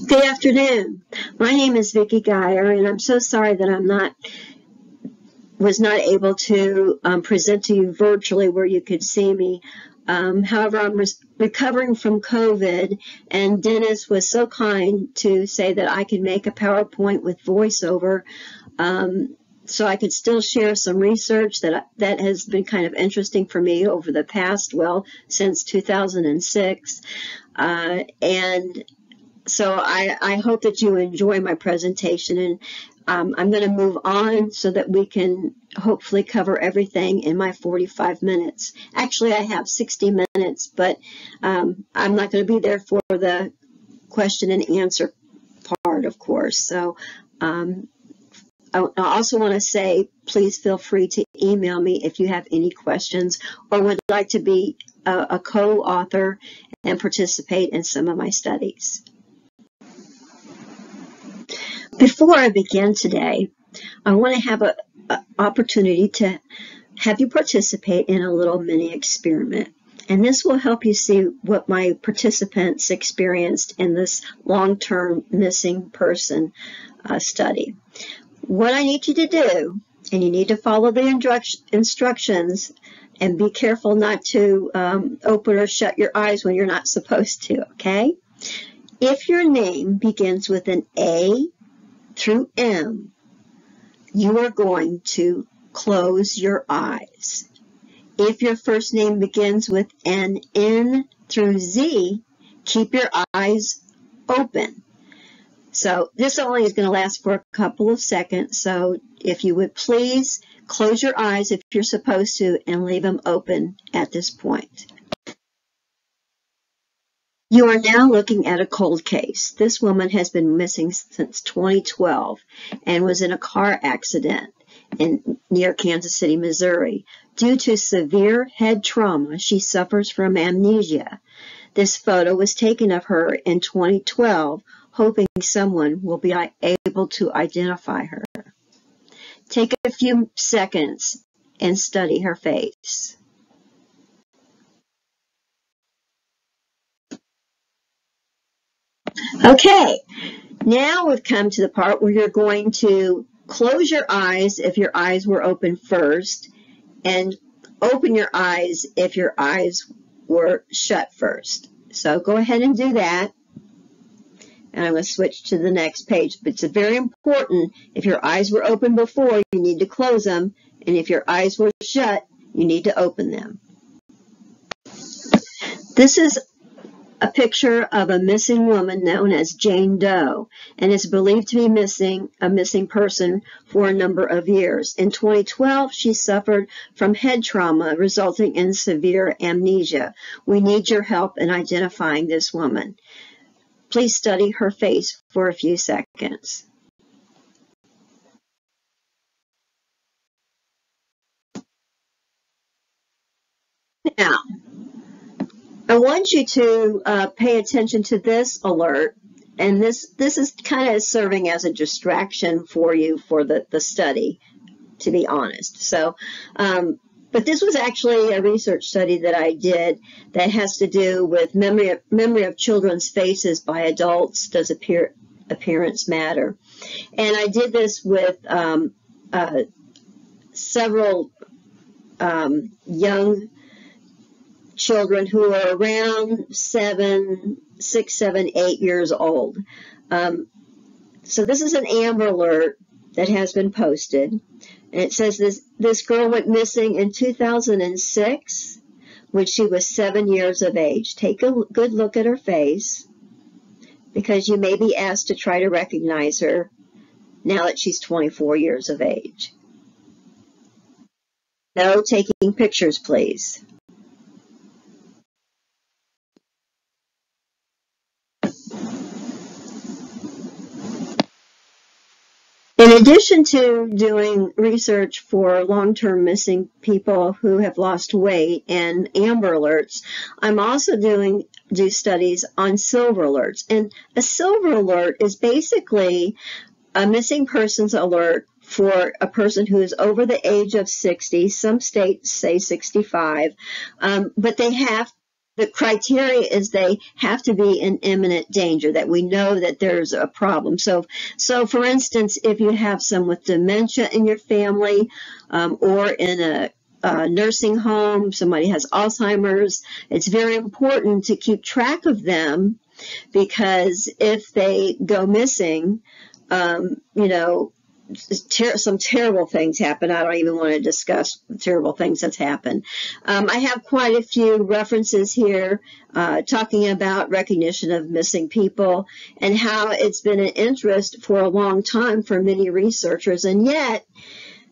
Good afternoon. My name is Vicki Gier, and I'm so sorry that I was not able to present to you virtually where you could see me. However, I'm recovering from COVID, and Dennis was so kind to say that I could make a PowerPoint with voiceover, so I could still share some research that has been kind of interesting for me over the past, since 2006, and so I hope that you enjoy my presentation, and I'm going to move on so that we can hopefully cover everything in my 45 minutes. Actually, I have 60 minutes, but I'm not going to be there for the question and answer part, of course. So I also want to say, please feel free to email me if you have any questions or would like to be a co-author and participate in some of my studies. Before I begin today, I want to have an opportunity to have you participate in a little mini experiment. And this will help you see what my participants experienced in this long-term missing person study. What I need you to do, and you need to follow the instructions and be careful not to open or shut your eyes when you're not supposed to, okay? If your name begins with an A through M, you are going to close your eyes. If your first name begins with an N through Z, keep your eyes open. So this only is going to last for a couple of seconds, so if you would please close your eyes if you're supposed to and leave them open at this point. You are now looking at a cold case. This woman has been missing since 2012 and was in a car accident near Kansas City, Missouri. Due to severe head trauma, she suffers from amnesia. This photo was taken of her in 2012, hoping someone will be able to identify her. Take a few seconds and study her face. Okay, now we've come to the part where you're going to close your eyes if your eyes were open first, and open your eyes if your eyes were shut first. So go ahead and do that. And I'm going to switch to the next page. But it's very important, if your eyes were open before, you need to close them. And if your eyes were shut, you need to open them. This is a picture of a missing woman known as Jane Doe, and is believed to be a missing person for a number of years. In 2012, she suffered from head trauma resulting in severe amnesia. We need your help in identifying this woman. Please study her face for a few seconds. Now, I want you to pay attention to this alert, and this is kind of serving as a distraction for you for the study, to be honest. So, but this was actually a research study that I did that has to do with memory of children's faces by adults. Does appearance matter? And I did this with several young children who are around 6, 7, 8 years old. So this is an Amber Alert that has been posted, and it says this girl went missing in 2006 when she was 7 years of age. Take a good look at her face, because you may be asked to try to recognize her now that she's 24 years of age. No taking pictures, please. In addition to doing research for long-term missing people who have lost weight and Amber Alerts, I'm also do studies on Silver Alerts. And a Silver Alert is basically a missing persons alert for a person who is over the age of 60. Some states say 65, but they have the criteria is they have to be in imminent danger, that we know that there's a problem. So for instance, if you have someone with dementia in your family, or in a nursing home, somebody has Alzheimer's, it's very important to keep track of them, because if they go missing, some terrible things happen. I don't even want to discuss the terrible things that's happened. I have quite a few references here talking about recognition of missing people and how it's been an interest for a long time for many researchers, and yet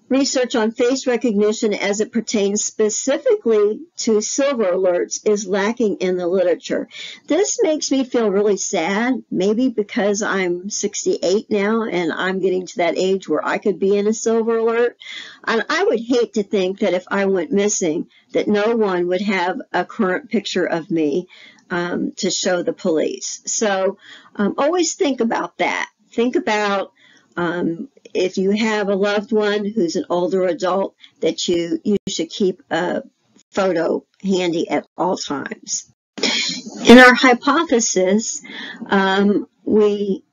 research on face recognition as it pertains specifically to silver alerts is lacking in the literature. This makes me feel really sad, maybe because I'm 68 now and I'm getting to that age where I could be in a silver alert. And I would hate to think that if I went missing, that no one would have a current picture of me to show the police. So always think about that. Think about if you have a loved one who's an older adult, that you should keep a photo handy at all times. In our hypothesis, we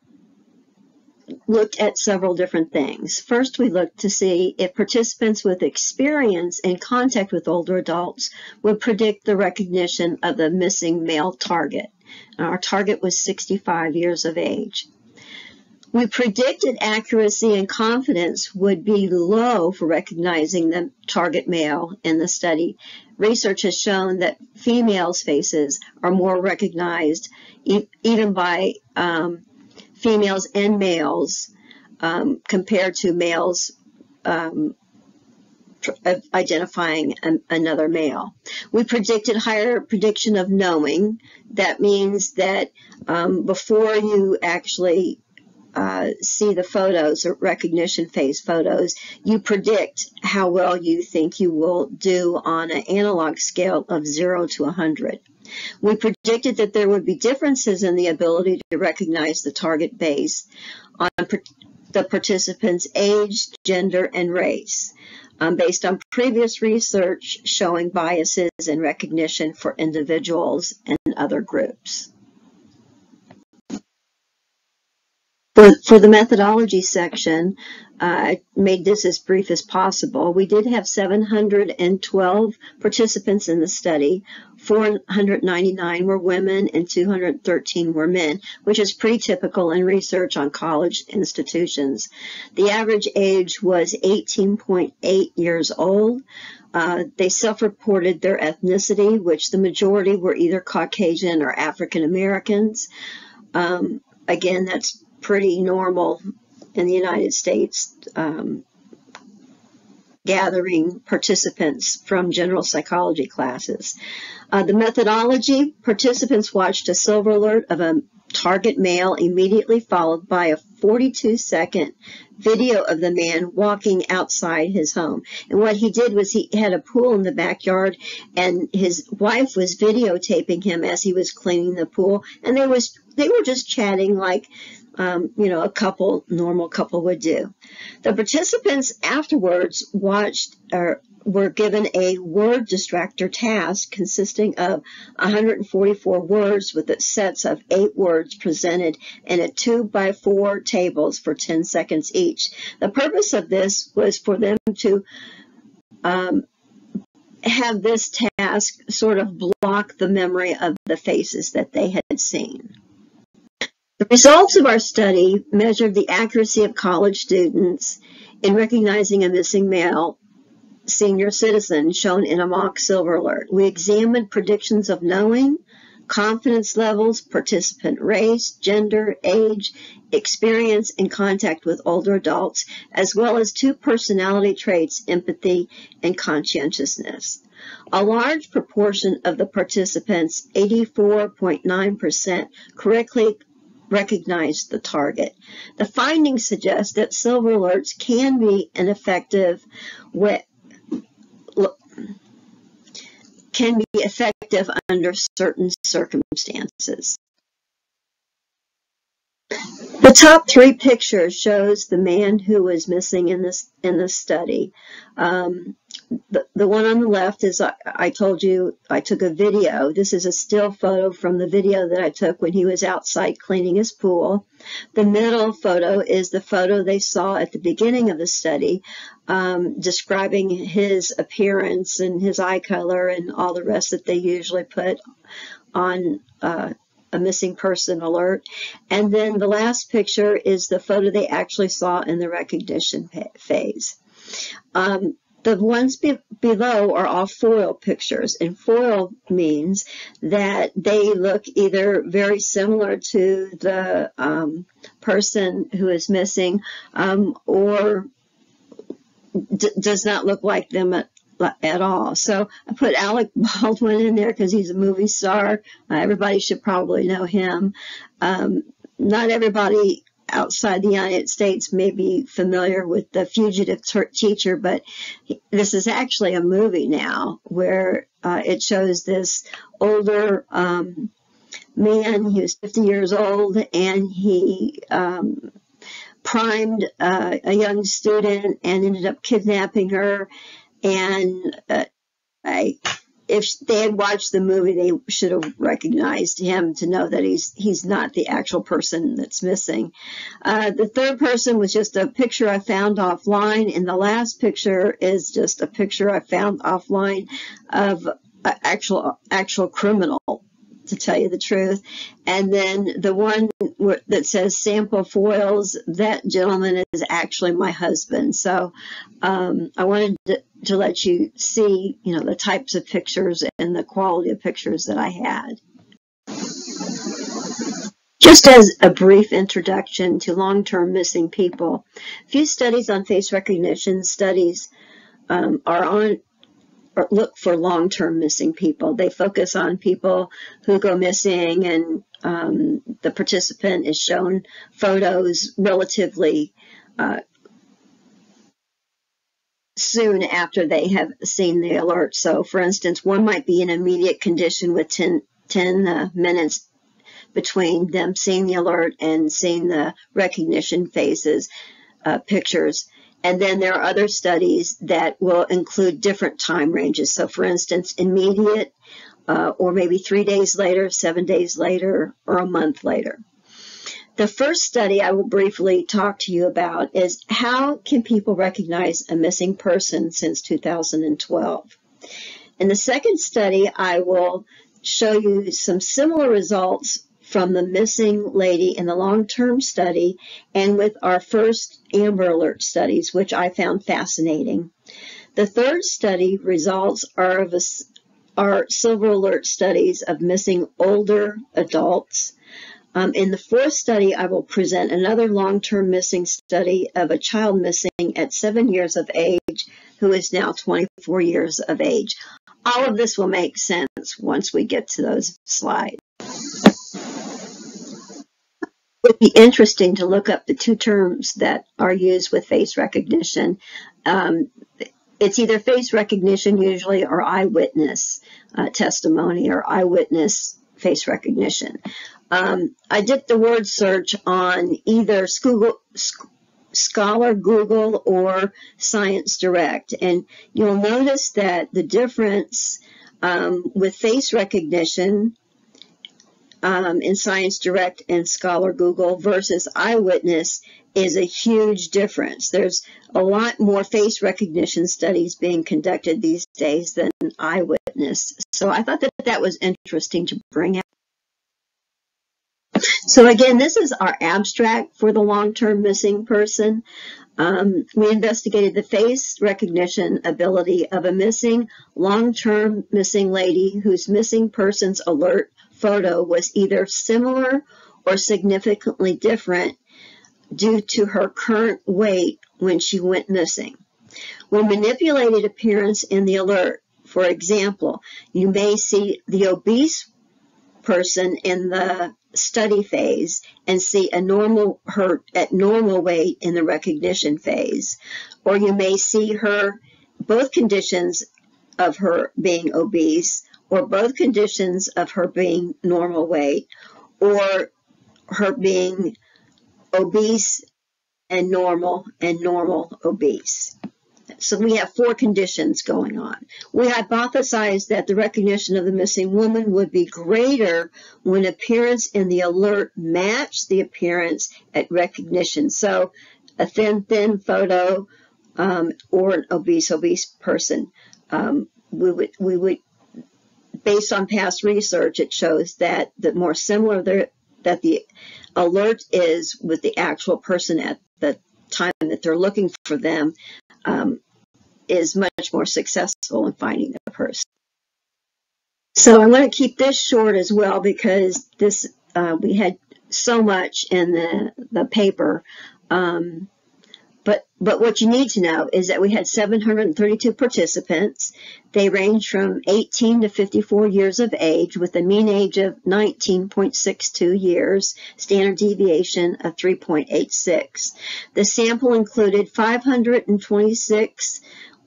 looked at several different things. First, we looked to see if participants with experience in contact with older adults would predict the recognition of the missing male target. And our target was 65 years of age. We predicted accuracy and confidence would be low for recognizing the target male in the study. Research has shown that females' faces are more recognized, even by females and males, compared to males identifying another male. We predicted higher prediction of knowing. That means that before you actually see the photos or recognition phase photos, you predict how well you think you will do on an analog scale of 0 to 100. We predicted that there would be differences in the ability to recognize the target based on the participants' age, gender, and race, based on previous research showing biases in recognition for individuals and other groups. For the methodology section, I made this as brief as possible. We did have 712 participants in the study. 499 were women and 213 were men, which is pretty typical in research on college institutions. The average age was 18.8 years old. They self-reported their ethnicity, which the majority were either Caucasian or African Americans. Again, that's pretty normal in the United States, gathering participants from general psychology classes. The methodology, participants watched a silver alert of a target male, immediately followed by a 42-second video of the man walking outside his home. And what he did was he had a pool in the backyard, and his wife was videotaping him as he was cleaning the pool, and they were just chatting like a normal couple would do. The participants afterwards were given a word distractor task consisting of 144 words with sets of 8 words presented in a 2x4 tables for 10 seconds each. The purpose of this was for them to have this task sort of block the memory of the faces that they had seen. The results of our study measured the accuracy of college students in recognizing a missing male senior citizen shown in a mock silver alert. We examined predictions of knowing, confidence levels, participant race, gender, age, experience in contact with older adults, as well as 2 personality traits, empathy and conscientiousness. A large proportion of the participants, 84.9%, correctly recognized the target. The findings suggest that silver alerts can be an effective under certain circumstances. The top 3 pictures shows the man who was missing in this study. the one on the left is, I told you I took a video. This is a still photo from the video that I took when he was outside cleaning his pool. The middle photo is the photo they saw at the beginning of the study, describing his appearance and his eye color and all the rest that they usually put on a missing person alert. And then the last picture is the photo they actually saw in the recognition phase. The ones below are all foil pictures, and foil means that they look either very similar to the person who is missing, or does not look like them at all. So I put Alec Baldwin in there because he's a movie star. Everybody should probably know him. Not everybody outside the United States may be familiar with The Fugitive Teacher, but this is actually a movie now where it shows this older man. He was 50 years old, and he primed a young student and ended up kidnapping her. And if they had watched the movie, they should have recognized him to know that he's not the actual person that's missing. The third person was just a picture I found offline, and the last picture is just a picture I found offline of an actual criminal, to tell you the truth. And then the one that says sample foils, that gentleman is actually my husband. So I wanted to let you see, the types of pictures and the quality of pictures that I had. Just as a brief introduction to long-term missing people, a few studies on face recognition studies look for long-term missing people. They focus on people who go missing, and the participant is shown photos relatively soon after they have seen the alert. So, for instance, one might be in immediate condition with 10 minutes between them seeing the alert and seeing the recognition phases pictures. And then there are other studies that will include different time ranges. So, for instance, immediate, or maybe 3 days later, 7 days later, or a month later. The first study I will briefly talk to you about is how can people recognize a missing person since 2012. In the second study, I will show you some similar results from the missing lady in the long-term study and with our first Amber Alert studies, which I found fascinating. The third study results are Silver Alert studies of missing older adults. In the fourth study, I will present another long-term missing study of a child missing at 7 years of age who is now 24 years of age. All of this will make sense once we get to those slides. It would be interesting to look up the two terms that are used with face recognition. It's either face recognition usually or eyewitness testimony or eyewitness face recognition. I did the word search on either Scholar, Google, or Science Direct, and you'll notice that the difference with face recognition in Science Direct and Scholar Google versus eyewitness is a huge difference. There's a lot more face recognition studies being conducted these days than eyewitness. So I thought that was interesting to bring out. So again, this is our abstract for the long-term missing person. We investigated the face recognition ability of a missing, long-term missing lady whose missing persons alert photo was either similar or significantly different due to her current weight when she went missing. We manipulated appearance in the alert. For example, you may see the obese person in the study phase and see her at normal weight in the recognition phase. Or you may see her, both conditions of her being obese, or both conditions of her being normal weight, or her being obese and normal obese. So we have 4 conditions going on. We hypothesized that the recognition of the missing woman would be greater when appearance in the alert matched the appearance at recognition. So a thin photo or an obese person. We would, based on past research, it shows that the more similar that the alert is with the actual person at the time that they're looking for them, is much more successful in finding the person. So I'm going to keep this short as well because this we had so much in the paper. But what you need to know is that we had 732 participants. They range from 18 to 54 years of age with a mean age of 19.62 years, standard deviation of 3.86. The sample included 526,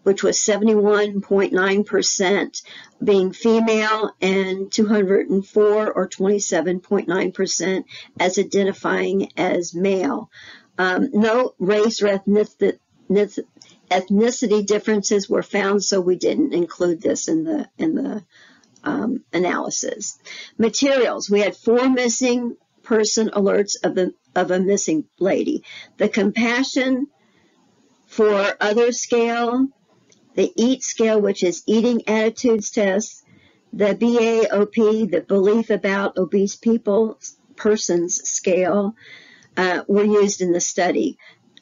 which was 71.9% being female, and 204 or 27.9% as identifying as male. No race or ethnicity differences were found, so we didn't include this in the analysis. Materials: we had 4 missing person alerts of a missing lady. The compassion for others scale, the EAT scale, which is eating attitudes test, the BAOP, the belief about obese persons scale, were used in the study.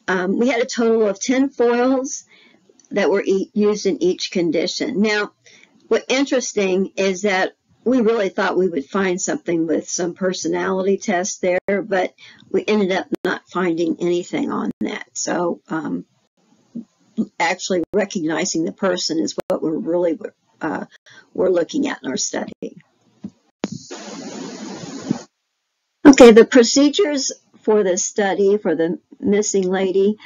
We had a total of 10 foils that were used in each condition. Now, what's interesting is that we really thought we would find something with some personality tests there, but we ended up not finding anything on that. So actually recognizing the person is what we're really we're looking at in our study. Okay, the procedures for this study, for the missing lady,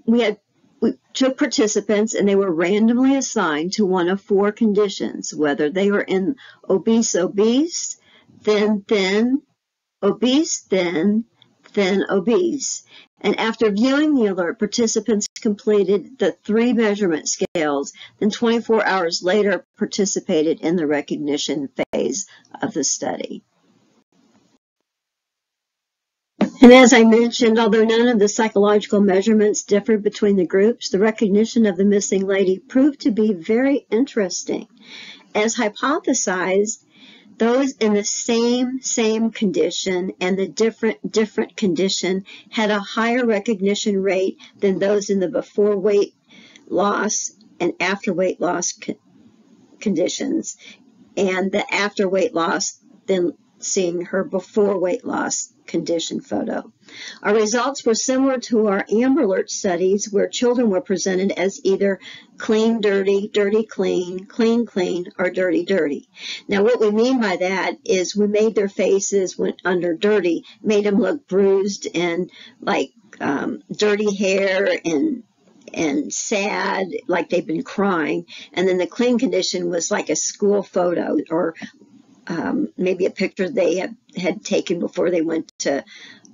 we took participants and they were randomly assigned to one of 4 conditions, whether they were in obese, thin, obese, thin, obese. And after viewing the alert, participants completed the 3 measurement scales, then 24 hours later participated in the recognition phase of the study. And as I mentioned, although none of the psychological measurements differed between the groups, the recognition of the missing lady proved to be very interesting. As hypothesized, those in the same condition and the different condition had a higher recognition rate than those in the before weight loss and after weight loss conditions, and the after weight loss then seeing her before weight loss condition photo. Our results were similar to our Amber Alert studies, where children were presented as either clean, dirty, dirty, clean, clean, clean, or dirty, dirty. Now, what we mean by that is we made their faces, went under dirty, made them look bruised and like dirty hair and sad, like they've been crying. And then the clean condition was like a school photo or maybe a picture they had taken before they went to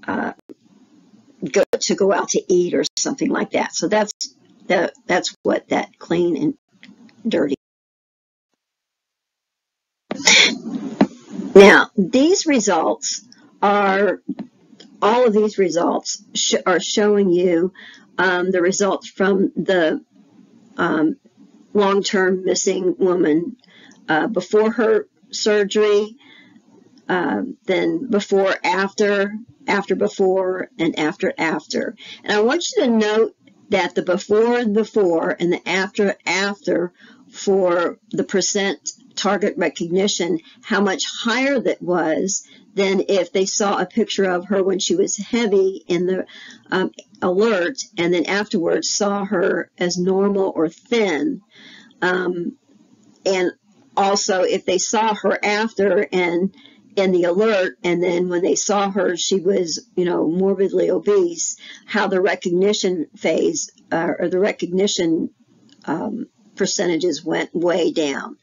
go out to eat or something like that. So that's what that clean and dirty. Now, these results are all of these results are showing you the results from the long-term missing woman before her surgery, then before, after before, and after. And I want you to note that the before and the after for the percent target recognition, how much higher that was than if they saw a picture of her when she was heavy in the alert and then afterwards saw her as normal or thin. And also, if they saw her after and in the alert, and then when they saw her, she was, morbidly obese, how the recognition phase or the recognition percentages went way down.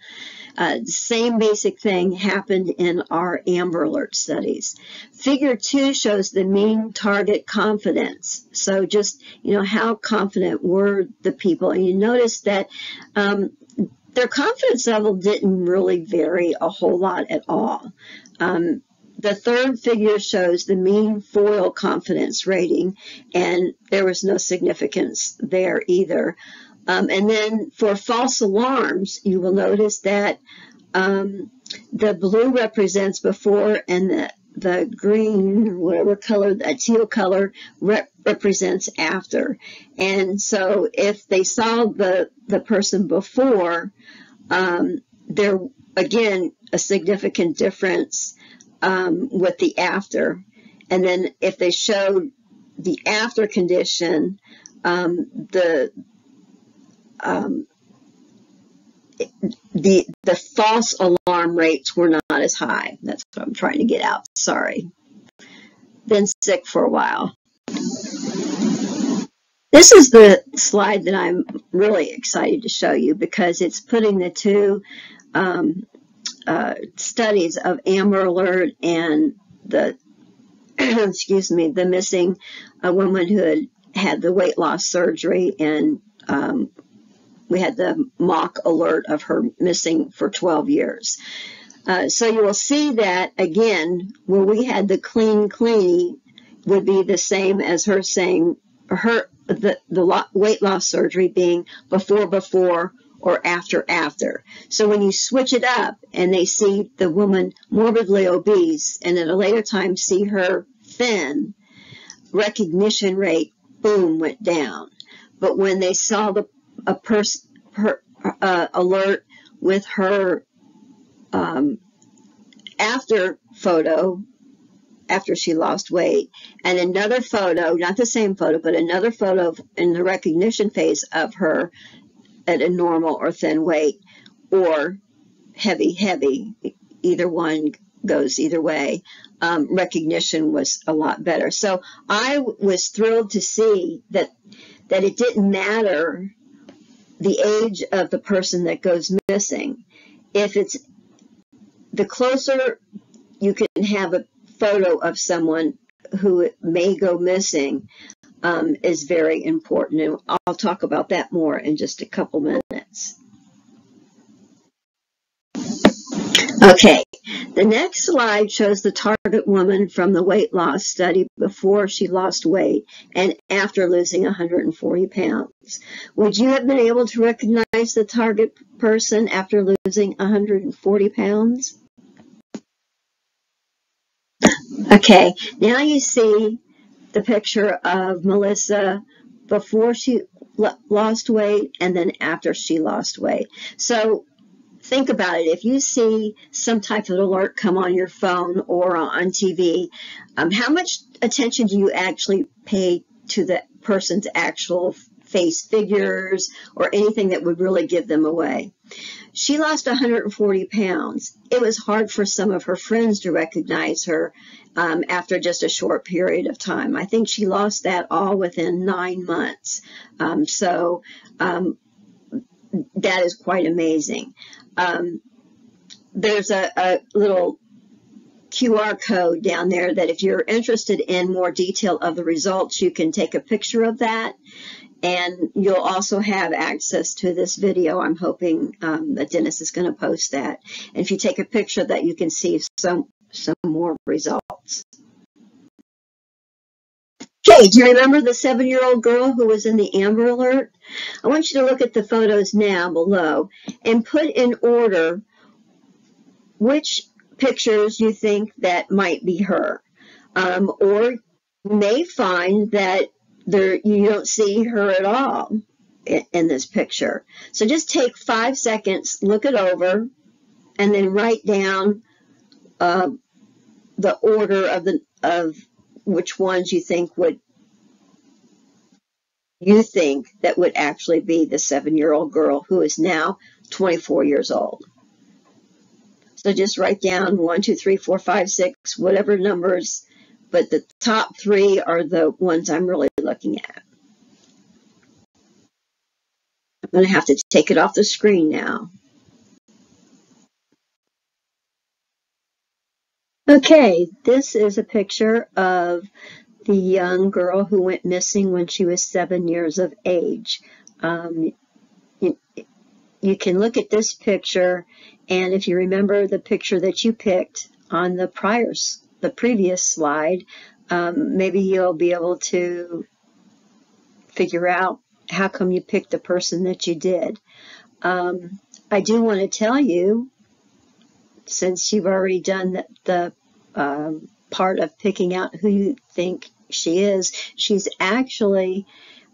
Same basic thing happened in our Amber Alert studies. Figure 2 shows the mean target confidence. So just, how confident were the people? And you notice that their confidence level didn't really vary a whole lot at all. The third figure shows the mean foil confidence rating, and there was no significance there either. And then for false alarms, you will notice that the blue represents before and the green, or whatever color, that teal color, represents after. And so if they saw the person before, there, again, a significant difference with the after. And then if they showed the after condition, the false alarm rates were not as high. That's what I'm trying to get out. Sorry. Been sick for a while. This is the slide that I'm really excited to show you because it's putting the two studies of Amber Alert and the the missing woman who had the weight loss surgery, and we had the mock alert of her missing for 12 years. So you will see that, again, where we had the cleanie would be the same as her saying the weight loss surgery being before or after. So when you switch it up and they see the woman morbidly obese and at a later time see her thin, recognition rate, boom, went down. But when they saw her alert with her after photo, after she lost weight, and another photo, not the same photo, but another photo in the recognition phase of her at a normal or thin weight, or heavy, either one goes either way, recognition was a lot better. So I was thrilled to see that it didn't matter the age of the person that goes missing. If it's the closer you can have a photo of someone who may go missing, is very important, and I'll talk about that more in just a couple minutes. Okay, the next slide shows the target woman from the weight loss study before she lost weight and after losing 140 pounds. Would you have been able to recognize the target person after losing 140 pounds? Okay, now you see the picture of Melissa before she lost weight and then after she lost weight. So think about it. If you see some type of alert come on your phone or on TV, how much attention do you actually pay to the person's actual face figures or anything that would really give them away? She lost 140 pounds. It was hard for some of her friends to recognize her after just a short period of time. I think she lost that all within 9 months. So that is quite amazing. There's a little QR code down there that if you're interested in more detail of the results, you can take a picture of that. And you'll also have access to this video. I'm hoping that Dennis is going to post that. And if you take a picture of that, you can see some more results. Okay, do you remember the 7-year-old girl who was in the Amber Alert? I want you to look at the photos now below and put in order which pictures you think that might be her. Or you may find that you don't see her at all in this picture. So just take 5 seconds, look it over, and then write down the order of which ones you think that would actually be the 7-year-old girl who is now 24 years old. So just write down 1, 2, 3, 4, 5, 6, whatever numbers, but the top 3 are the ones I'm really looking at. I'm going to have to take it off the screen now. Okay, this is a picture of the young girl who went missing when she was 7 years of age. You, you can look at this picture, and if you remember the picture that you picked on the previous slide, maybe you'll be able to figure out how come you picked the person that you did. I do want to tell you, since you've already done the part of picking out who you think she is, she's actually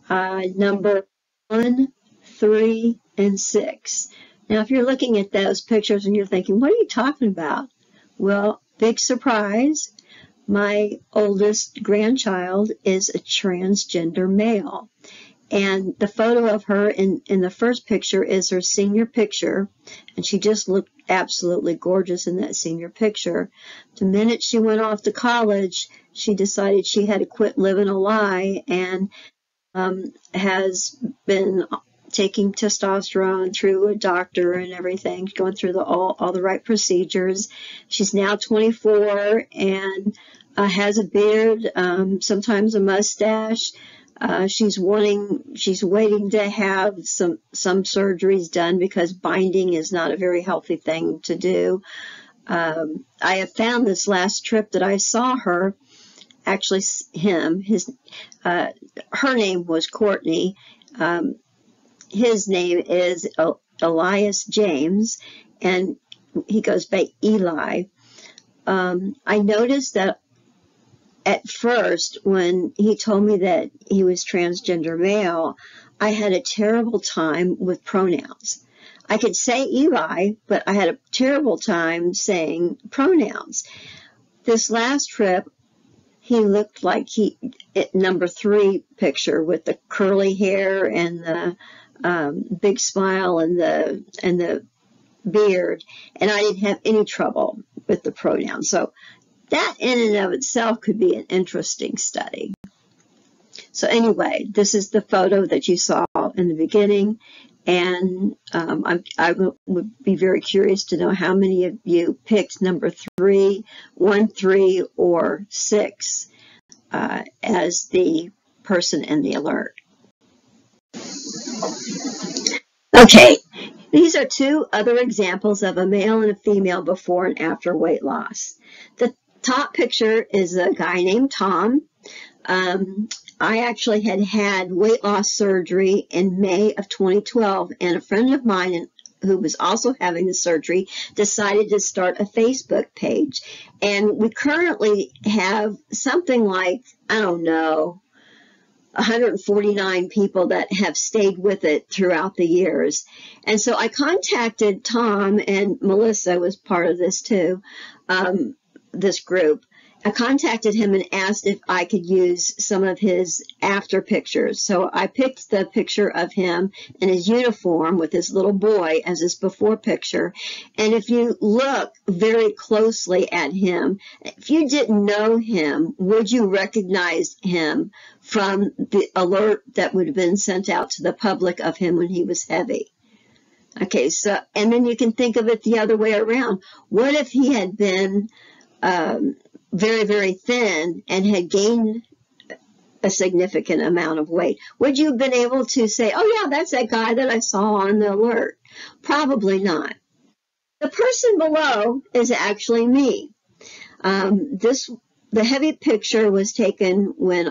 number 1, 3, and 6. Now, if you're looking at those pictures and you're thinking, what are you talking about? Well, big surprise, my oldest grandchild is a transgender male. And the photo of her in the first picture is her senior picture, and she just looked absolutely gorgeous in that senior picture. The minute she went off to college, she decided she had to quit living a lie and has been taking testosterone through a doctor and everything, going through all the right procedures. She's now 24 and has a beard, sometimes a mustache. She's waiting to have some surgeries done because binding is not a very healthy thing to do. I have found this last trip that I saw her, actually her name was Courtney. His name is Elias James, and he goes by Eli. I noticed that at first, when he told me that he was transgender male, I had a terrible time with pronouns. I could say Eli, but I had a terrible time saying pronouns. This last trip, he looked like number 3 picture with the curly hair and the big smile and the beard, and I didn't have any trouble with the pronouns. So that in and of itself could be an interesting study. So anyway, this is the photo that you saw in the beginning, and I would be very curious to know how many of you picked number 3, 1, 3, or 6 as the person in the alert. Okay, these are 2 other examples of a male and a female before and after weight loss. The top picture is a guy named Tom. I actually had weight loss surgery in May of 2012, and a friend of mine who was also having the surgery decided to start a Facebook page. And we currently have something like, I don't know, 149 people that have stayed with it throughout the years. And so I contacted Tom, and Melissa was part of this too, this group. I contacted him and asked if I could use some of his after pictures. So I picked the picture of him in his uniform with his little boy as his before picture. And if you look very closely at him, if you didn't know him, would you recognize him from the alert that would have been sent out to the public of him when he was heavy? Okay, so, and then you can think of it the other way around. What if he had been very, very thin and had gained a significant amount of weight? Would you have been able to say, oh yeah, that's that guy that I saw on the alert? Probably not. The person below is actually me. The heavy picture was taken when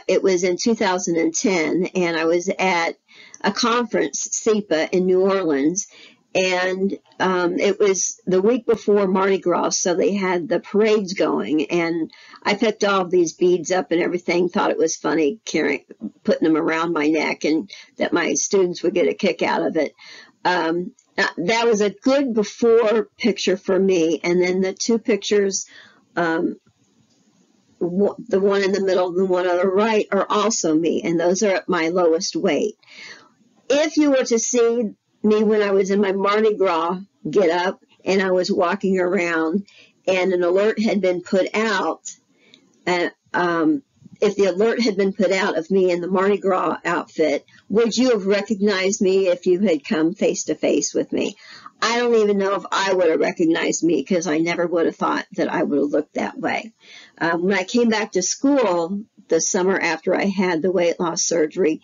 it was in 2010, and I was at a conference, CEPA, in New Orleans. And it was the week before Mardi Gras, so they had the parades going, and I picked all of these beads up and everything, thought it was funny putting them around my neck, and that my students would get a kick out of it. That was a good before picture for me, and then the 2 pictures, the one in the middle and the one on the right, are also me, and those are at my lowest weight. If you were to see me when I was in my Mardi Gras get up and I was walking around and an alert had been put out, if the alert had been put out of me in the Mardi Gras outfit, would you have recognized me if you had come face to face with me? I don't even know if I would have recognized me because I never would have thought that I would have looked that way. When I came back to school the summer after I had the weight loss surgery,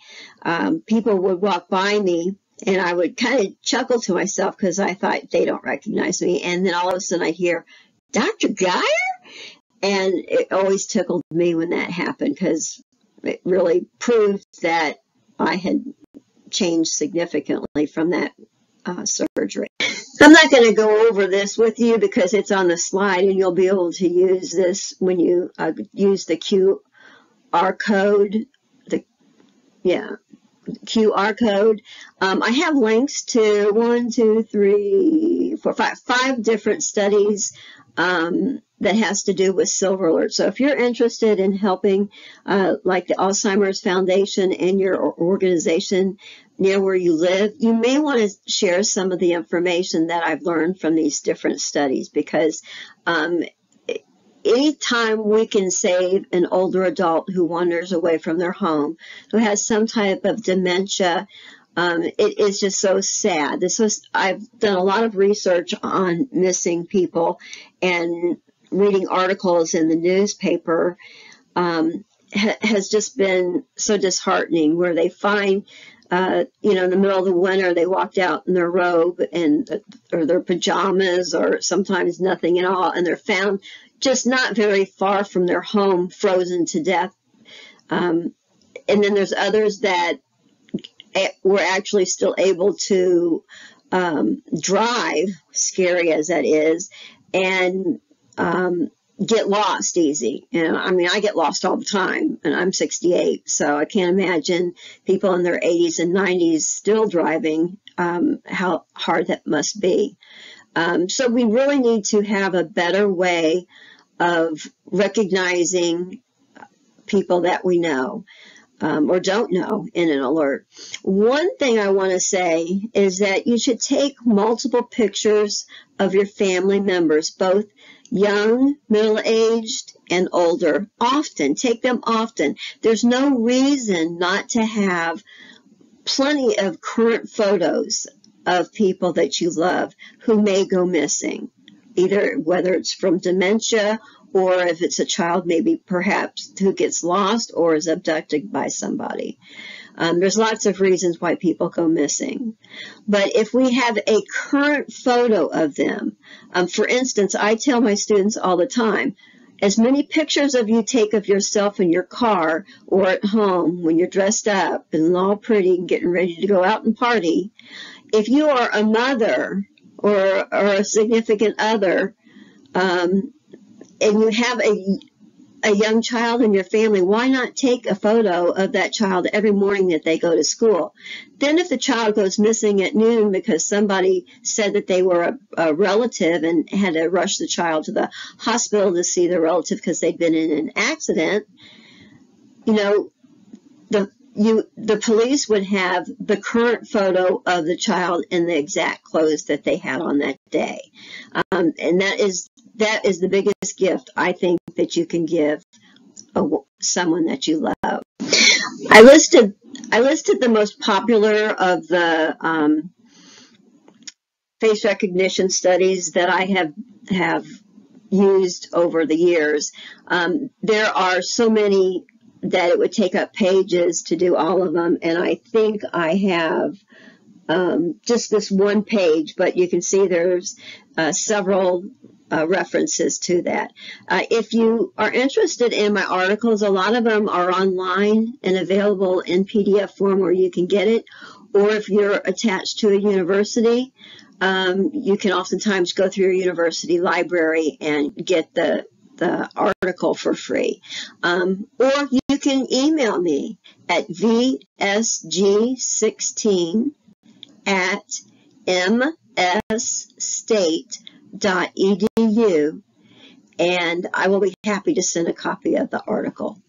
people would walk by me and I would kind of chuckle to myself because I thought they don't recognize me. And then all of a sudden I hear, Dr. Gier? And it always tickled me when that happened because it really proved that I had changed significantly from that surgery. I'm not going to go over this with you because it's on the slide and you'll be able to use this when you use the QR code. QR code. I have links to 5 different studies that has to do with silver alert. So if you're interested in helping like the Alzheimer's Foundation and your organization near where you live, you may want to share some of the information that I've learned from these different studies, because anytime we can save an older adult who wanders away from their home, who has some type of dementia, it is just so sad. I've done a lot of research on missing people, and reading articles in the newspaper has just been so disheartening, where they find, in the middle of the winter, they walked out in their robe or their pajamas, or sometimes nothing at all, and they're found just not very far from their home, frozen to death. And then there's others that were actually still able to drive, scary as that is, and get lost easy. I get lost all the time, and I'm 68, so I can't imagine people in their 80s and 90s still driving, how hard that must be. So we really need to have a better way of recognizing people that we know or don't know in an alert. One thing I want to say is that you should take multiple pictures of your family members, both young, middle-aged, and older. Often. Take them often. There's no reason not to have plenty of current photos of people that you love who may go missing, either whether it's from dementia, or if it's a child maybe perhaps who gets lost or is abducted by somebody. There's lots of reasons why people go missing. But if we have a current photo of them, for instance, I tell my students all the time, as many pictures of you take of yourself in your car or at home when you're dressed up and all pretty and getting ready to go out and party, if you are a mother or a significant other, and you have a young child in your family, why not take a photo of that child every morning that they go to school? Then if the child goes missing at noon because somebody said that they were a relative and had to rush the child to the hospital to see the relative because they'd been in an accident, the police would have the current photo of the child in the exact clothes that they had on that day. And that is the biggest gift I think that you can give someone that you love. I listed the most popular of the face recognition studies that I have used over the years. There are so many that it would take up pages to do all of them, and I think I have just this one page, but you can see there's several references to that. If you are interested in my articles, a lot of them are online and available in PDF form where you can get it, or if you're attached to a university, you can oftentimes go through your university library and get the article for free. Or you can email me at vsg16@msstate.edu, and I will be happy to send a copy of the article.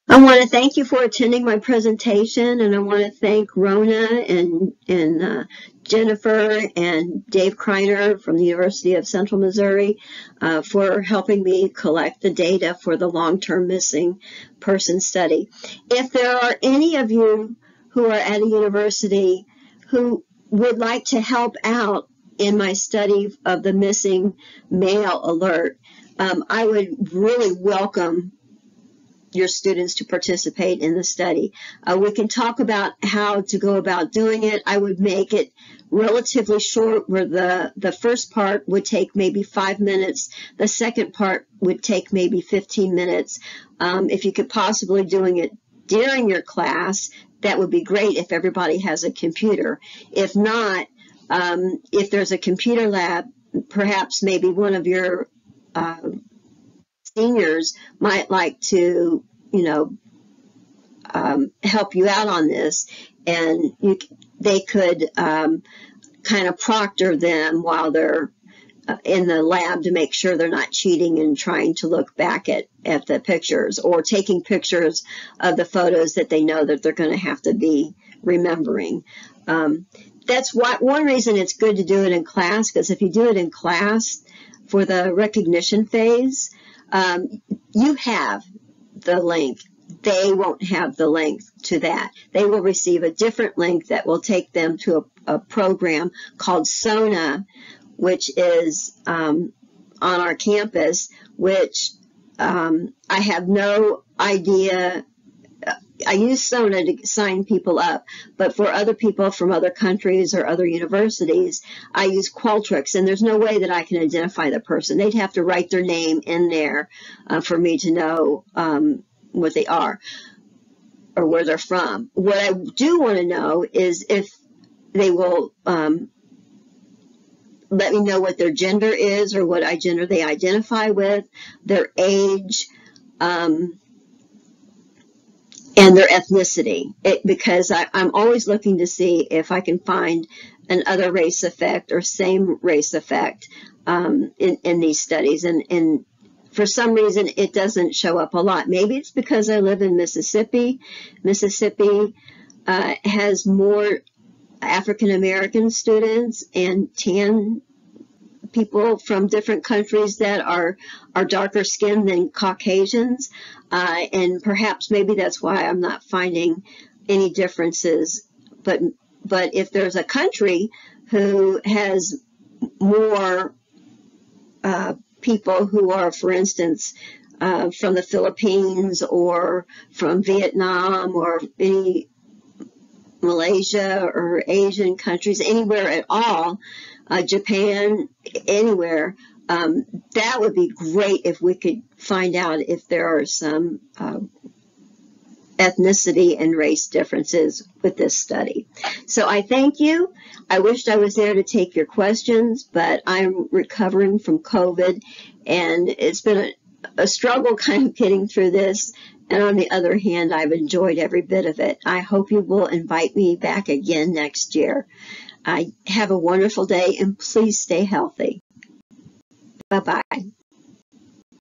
I want to thank you for attending my presentation, and I want to thank Rona and Jennifer and Dave Kreiner from the University of Central Missouri for helping me collect the data for the long-term missing person study. If there are any of you who are at a university who would like to help out in my study of the missing male alert, I would really welcome your students to participate in the study. We can talk about how to go about doing it. I would make it relatively short, where the first part would take maybe 5 minutes. The second part would take maybe 15 minutes. If you could possibly doing it during your class, that would be great if everybody has a computer. If not, if there's a computer lab, perhaps maybe one of your seniors might like to, help you out on this, and they could kind of proctor them while they're in the lab to make sure they're not cheating and trying to look back at the pictures, or taking pictures of the photos that they know that they're going to have to be remembering. That's one reason it's good to do it in class, because if you do it in class for the recognition phase, you have the link. They won't have the link to that. They will receive a different link that will take them to a program called SONA, which is on our campus, which I have no idea. I use SONA to sign people up, but for other people from other countries or other universities, I use Qualtrics, and there's no way that I can identify the person. They'd have to write their name in there for me to know what they are or where they're from. What I do want to know is if they will let me know what their gender is, or what gender they identify with, their age, and their ethnicity, because I'm always looking to see if I can find an other race effect or same race effect in these studies. And for some reason, it doesn't show up a lot. Maybe it's because I live in Mississippi. Mississippi has more African-American students and tan people from different countries that are darker skinned than Caucasians, and perhaps maybe that's why I'm not finding any differences. But if there's a country who has more people who are, for instance, from the Philippines or from Vietnam or any Malaysia or Asian countries, anywhere at all, Japan, anywhere, that would be great if we could find out if there are some ethnicity and race differences with this study. So I thank you. I wished I was there to take your questions, but I'm recovering from COVID, and it's been a struggle kind of getting through this. And on the other hand, I've enjoyed every bit of it. I hope you will invite me back again next year. Have a wonderful day, and please stay healthy. Bye-bye.